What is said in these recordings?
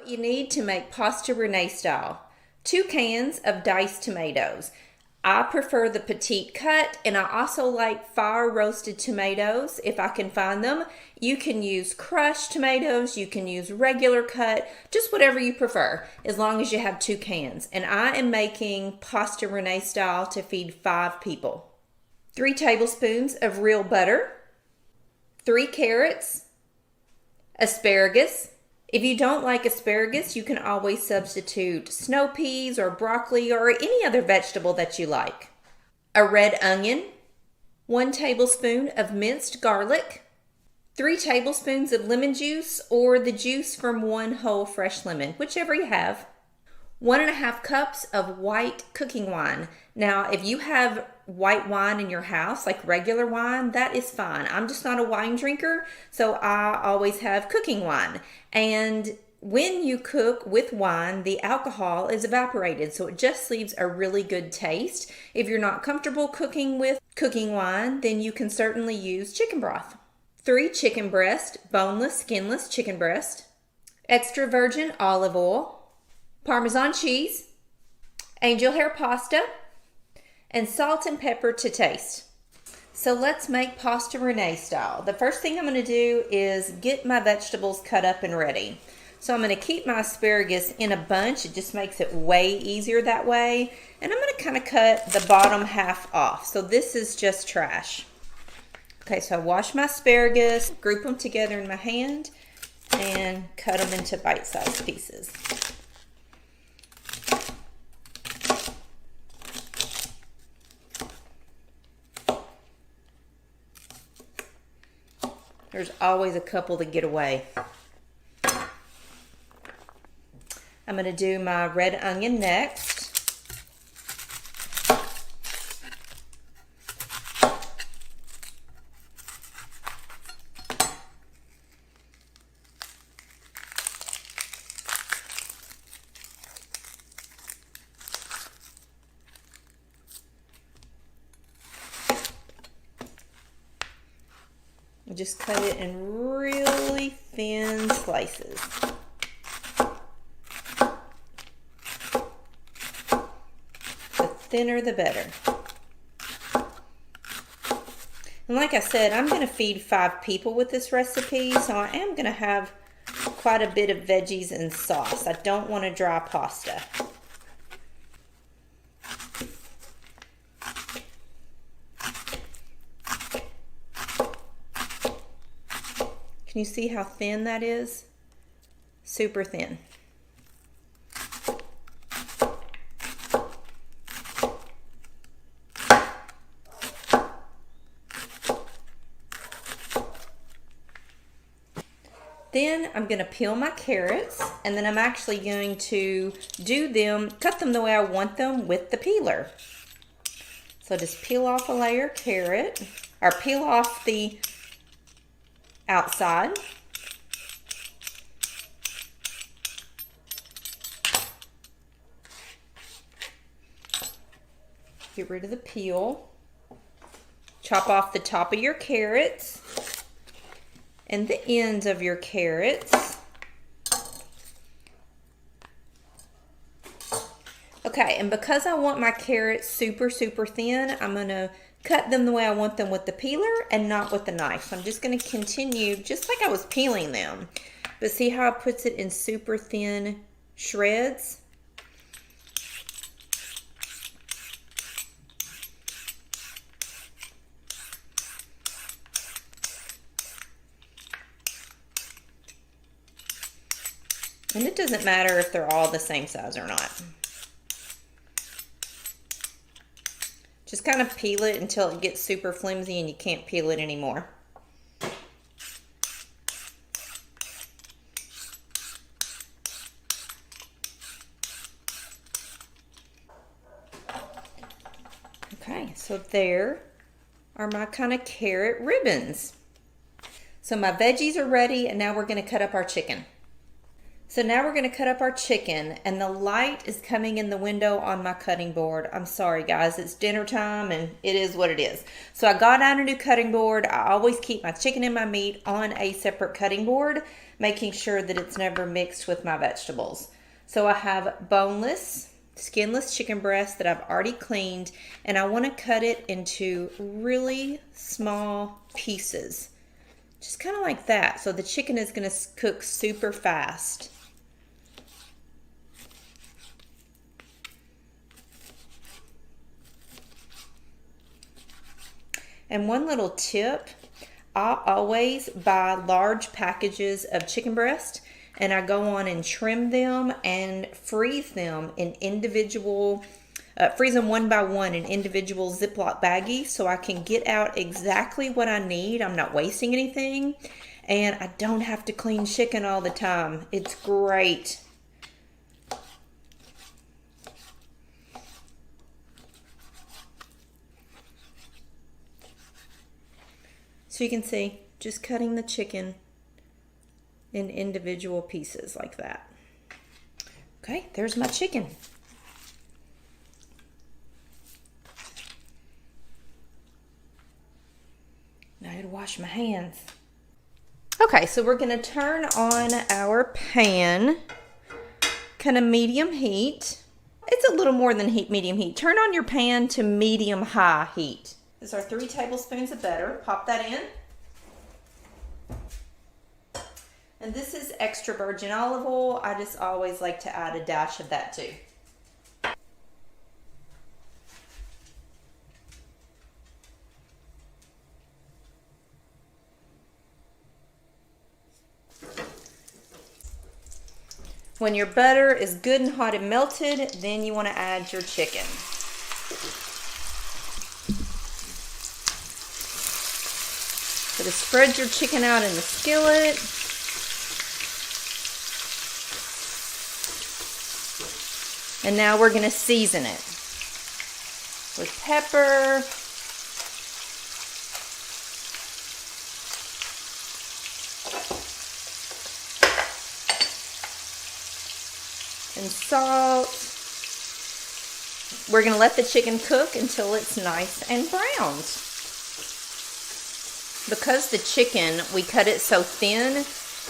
You need to make pasta Renee style. 2 cans of diced tomatoes. I prefer the petite cut, and I also like fire roasted tomatoes if I can find them. You can use crushed tomatoes, you can use regular cut, just whatever you prefer, as long as you have 2 cans. And I am making pasta Renee style to feed 5 people. 3 tablespoons of real butter, 3 carrots, asparagus. If you don't like asparagus, you can always substitute snow peas or broccoli or any other vegetable that you like. A red onion, 1 tablespoon of minced garlic, 3 tablespoons of lemon juice or the juice from 1 whole fresh lemon, whichever you have. 1.5 cups of white cooking wine. Now, if you have white wine in your house, like regular wine, that is fine. I'm just not a wine drinker, so I always have cooking wine. And when you cook with wine, the alcohol is evaporated, so it just leaves a really good taste. If you're not comfortable cooking with cooking wine, then you can certainly use chicken broth. 3 chicken breast, boneless, skinless chicken breast, extra virgin olive oil, Parmesan cheese, angel hair pasta, and salt and pepper to taste. So let's make pasta Renee style. The first thing I'm going to do is get my vegetables cut up and ready. So I'm going to keep my asparagus in a bunch. It just makes it way easier that way. And I'm going to kind of cut the bottom half off. So this is just trash. Okay, so I wash my asparagus, group them together in my hand, and cut them into bite-sized pieces. There's always a couple that get away. I'm going to do my red onion next. Just cut it in really thin slices. The thinner the better. And like I said, I'm going to feed 5 people with this recipe, so I am going to have quite a bit of veggies and sauce. I don't want a dry pasta. Can you see how thin that is? Super thin. Then I'm going to peel my carrots, and then I'm actually going to cut them the way I want them with the peeler. So just peel off a layer of carrot, or peel off the outside. Get rid of the peel. Chop off the top of your carrots and the ends of your carrots. Okay, and because I want my carrots super thin, I'm going to cut them the way I want them with the peeler and not with the knife. So I'm just going to continue just like I was peeling them. But see how it puts it in super thin shreds? And it doesn't matter if they're all the same size or not. Just kind of peel it until it gets super flimsy and you can't peel it anymore. Okay, so there are my kind of carrot ribbons. So my veggies are ready, and now we're going to cut up our chicken. So now we're going to cut up our chicken, and the light is coming in the window on my cutting board. I'm sorry guys, it's dinner time and it is what it is. So I got out a new cutting board. I always keep my chicken and my meat on a separate cutting board, making sure that it's never mixed with my vegetables. So I have boneless, skinless chicken breast that I've already cleaned, and I want to cut it into really small pieces. Just kind of like that. So the chicken is going to cook super fast. And one little tip, I always buy large packages of chicken breast, and I go on and trim them and freeze them in individual, freeze them one by one in individual Ziploc baggies so I can get out exactly what I need. I'm not wasting anything, and I don't have to clean chicken all the time. It's great. So you can see, just cutting the chicken in individual pieces like that. Okay, there's my chicken. Now I gotta wash my hands. Okay, so we're gonna turn on our pan, kind of medium heat. It's a little more than medium heat. Turn on your pan to medium-high heat. This is our 3 tablespoons of butter. Pop that in. And this is extra virgin olive oil. I just always like to add a dash of that too. When your butter is good and hot and melted, then you want to add your chicken. So to spread your chicken out in the skillet. And now we're going to season it with pepper, and salt. We're going to let the chicken cook until it's nice and browned. Because the chicken, we cut it so thin,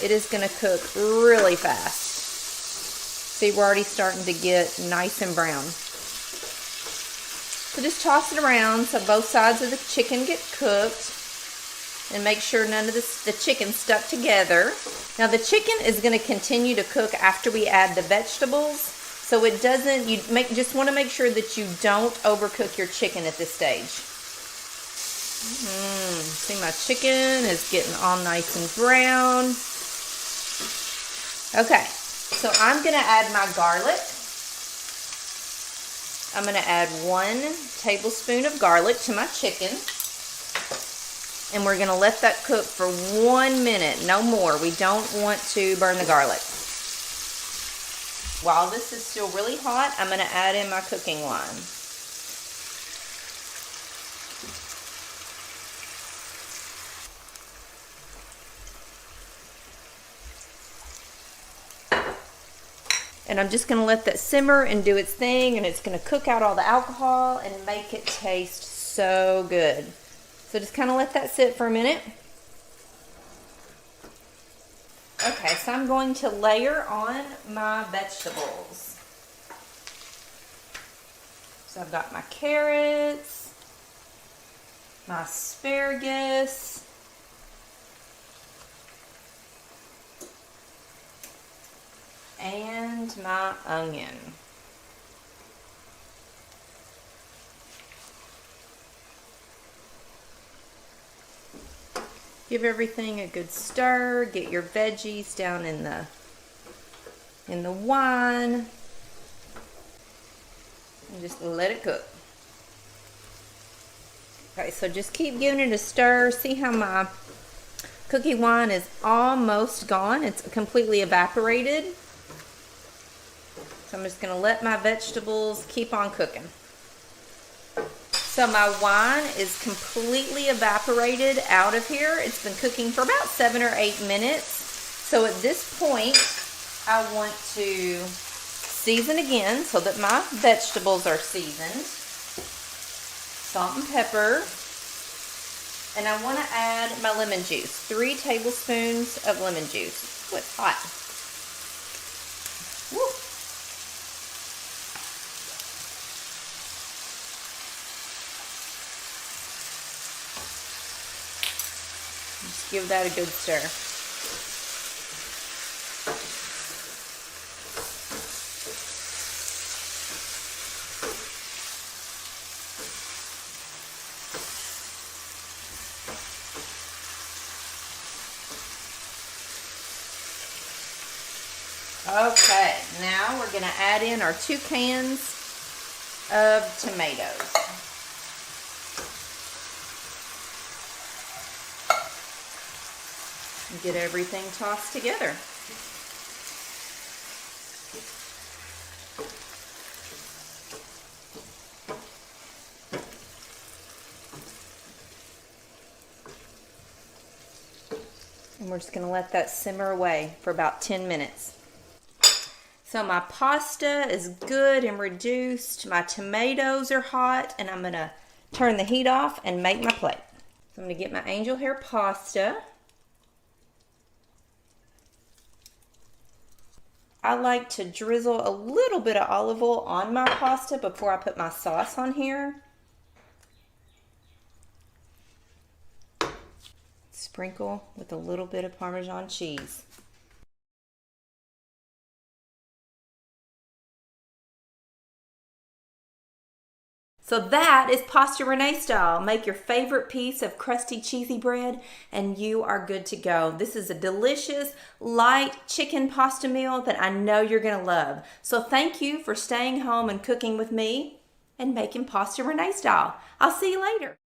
it is going to cook really fast. See, we're already starting to get nice and brown. So just toss it around so both sides of the chicken get cooked. And make sure none of the chicken stuck together. Now the chicken is going to continue to cook after we add the vegetables. So it doesn't, just want to make sure that you don't overcook your chicken at this stage. See, my chicken is getting all nice and brown. Okay, so I'm going to add my garlic. I'm going to add 1 tablespoon of garlic to my chicken. And we're going to let that cook for 1 minute, no more. We don't want to burn the garlic. While this is still really hot, I'm going to add in my cooking wine. And I'm just going to let that simmer and do its thing, and it's going to cook out all the alcohol and make it taste so good. So just kind of let that sit for a minute. Okay, so I'm going to layer on my vegetables. So I've got my carrots, my asparagus, and my onion. Give everything a good stir. Get your veggies down in the wine. And just let it cook. Okay, so just keep giving it a stir. See how my cookie wine is almost gone. It's completely evaporated. So I'm just going to let my vegetables keep on cooking. So my wine is completely evaporated out of here. It's been cooking for about 7 or 8 minutes. So at this point, I want to season again so that my vegetables are seasoned. Salt and pepper. And I want to add my lemon juice. 3 tablespoons of lemon juice. Oh, it's hot. Woo. Just give that a good stir. Okay, now we're going to add in our 2 cans of tomatoes. And get everything tossed together. And we're just going to let that simmer away for about 10 minutes. So my pasta is good and reduced. My tomatoes are hot, and I'm going to turn the heat off and make my plate. So I'm going to get my angel hair pasta. I like to drizzle a little bit of olive oil on my pasta before I put my sauce on here. Sprinkle with a little bit of Parmesan cheese. So that is Pasta Renee style. Make your favorite piece of crusty cheesy bread and you are good to go. This is a delicious light chicken pasta meal that I know you're going to love. So thank you for staying home and cooking with me and making Pasta Renee style. I'll see you later.